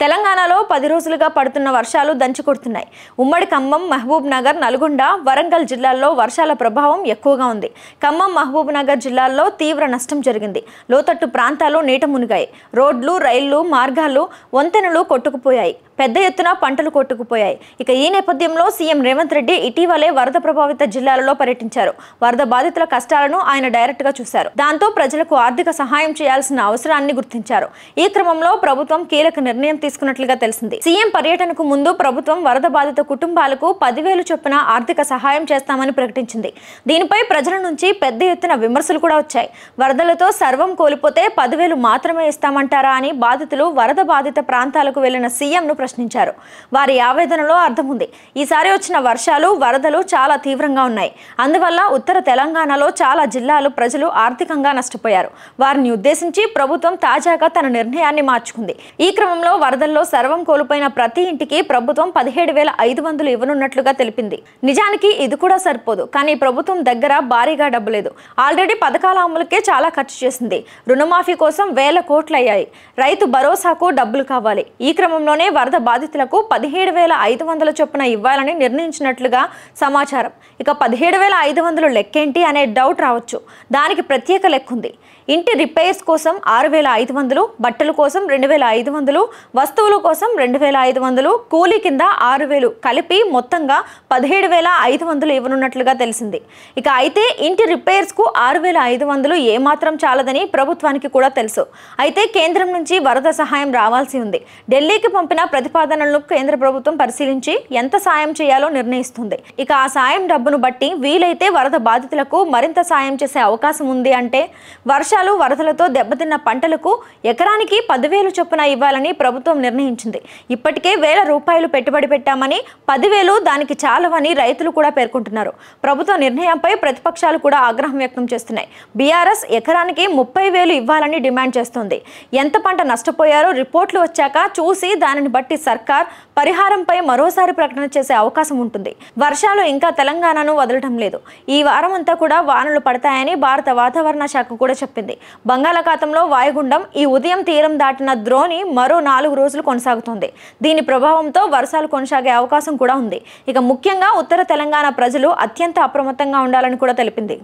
తెలంగాణలో 10 రోజులుగా పడుతున్న వర్షాలు దంచుకొడుతున్నాయి. ఉమ్మడి ఖమ్మం, మహబూబ్ నగర్, నల్గొండ, వరంగల్ జిల్లాల్లో వర్షాల ప్రభావం ఎక్కువగా ఉంది. ఖమ్మం, మహబూబ్ నగర్ జిల్లాల్లో తీవ్ర నష్టం జరిగింది. లోతట్టు ప్రాంతాలు నీట మునిగాయి. రోడ్లు, రైళ్లు మార్గాలు, వంతెనలు కొట్టుకుపోయాయి. పెద్ద ఎత్తున పంటలు కొట్టుకుపోయాయి. ఇక ఈ నేపథ్యంలో సీఎం రేవంత్ రెడ్డి ఇటీవలే వరద ప్రభావిత జిల్లాలలో పర్యటించారు. వరద బాధితుల కష్టాలను ఆయన డైరెక్ట్ గా చూశారు. దాంతో ప్రజలకు ఆర్థిక సహాయం చేయాల్సిన అవసరాన్ని గుర్తించారు. ఈ క్రమంలో ప్రభుత్వం కీలక నిర్ణయం తీసుకున్నట్లుగా తెలిసింది. సీఎం పర్యటనకు ముందు ప్రభుత్వం వరద బాధిత కుటుంబాలకు 10,000 చొప్పున ఆర్థిక సహాయం చేస్తామని ప్రకటించింది. దీనిపై ప్రజల నుంచి పెద్ద ఎత్తున విమర్శలు కూడా వచ్చాయి. వరదలతో సర్వం కోల్పోతే 10,000 మాత్రమే ఇస్తామంటారా అని బాధితులు వరద బాధిత ప్రాంతాలకు వెళ్లిన సీఎంను ప్రశ్నించారు. వారి ఆవేదనలో అర్థం ఉంది. ఈసారి వచ్చిన వర్షాలు, వరదలు చాలా తీవ్రంగా ఉన్నాయి. అందువల్ల ఉత్తర తెలంగాణలో చాలా జిల్లాలు ప్రజలు ఆర్థికంగా నష్టపోయారు. వారిని ఉద్దేశించి ప్రభుత్వం తాజాగా తన నిర్ణయాన్ని మార్చుకుంది. ఈ క్రమంలో వరదల్లో సర్వం కోల్పోయిన ప్రతి ఇంటికి ప్రభుత్వం 17,500 ఇవ్వనున్నట్లుగా తెలిపింది. నిజానికి ఇది కూడా సరిపోదు. కానీ ప్రభుత్వం దగ్గర భారీగా డబ్బు లేదు. ఆల్రెడీ పథకాల అమలుకే చాలా ఖర్చు చేసింది. రుణమాఫీ కోసం వేల కోట్లు అయ్యాయి. రైతు భరోసాకు డబ్బులు కావాలి. ఈ క్రమంలోనే వరద బాధితులకు 17,500 చొప్పున ఇవ్వాలని నిర్ణయించినట్లుగా సమాచారం. ఇక 17,500 లెక్కేంటి అనే డౌట్ రావచ్చు. దానికి ప్రత్యేక లెక్కుంది. ఇంటి రిపేర్స్ కోసం 6,500, బట్టల కోసం 2,500, వస్తువుల కోసం 2,500, కూలీ కింద 6,000 కలిపి మొత్తంగా 17,500 ఇవ్వనున్నట్లుగా తెలిసింది. ఇక అయితే ఇంటి రిపేర్స్ కు 6,500 ఏమాత్రం చాలదని ప్రభుత్వానికి కూడా తెలుసు. అయితే కేంద్రం నుంచి వరద సహాయం రావాల్సి ఉంది. ఢిల్లీకి పంపిన ప్రతిపాదనలను కేంద్ర ప్రభుత్వం పరిశీలించి ఎంత సాయం చేయాలో నిర్ణయిస్తుంది. ఇక ఆ సాయం డబ్బును బట్టి వీలైతే వరద బాధితులకు మరింత సాయం చేసే అవకాశం ఉంది. అంటే వర్షాలు, వరదలతో దెబ్బతిన్న పంటలకు ఎకరానికి 10,000 చొప్పున ఇవ్వాలని ప్రభుత్వం నిర్ణయించింది. ఇప్పటికే వేల రూపాయలు పెట్టుబడి పెట్టామని, 10,000 దానికి చాలవని రైతులు కూడా పేర్కొంటున్నారు. ప్రభుత్వ నిర్ణయంపై ప్రతిపక్షాలు కూడా ఆగ్రహం వ్యక్తం చేస్తున్నాయి. బీఆర్ఎస్ ఎకరానికి 30,000 ఇవ్వాలని డిమాండ్ చేస్తోంది. ఎంత పంట నష్టపోయారో రిపోర్ట్లు వచ్చాక చూసి దానిని బట్టి సర్కార్ పరిహారంపై మరోసారి ప్రకటన చేసే అవకాశం ఉంటుంది. వర్షాలు ఇంకా తెలంగాణను వదలటం లేదు. ఈ వారం అంతా కూడా వానలు పడతాయని భారత వాతావరణ శాఖ కూడా చెప్పింది. బంగాళాఖాతంలో వాయుగుండం ఈ ఉదయం తీరం దాటిన ద్రోణి మరో 4 రోజులు కొనసాగుతుంది. దీని ప్రభావంతో వర్షాలు కొనసాగే అవకాశం కూడా ఉంది. ఇక ముఖ్యంగా ఉత్తర తెలంగాణ ప్రజలు అత్యంత అప్రమత్తంగా ఉండాలని కూడా తెలిపింది.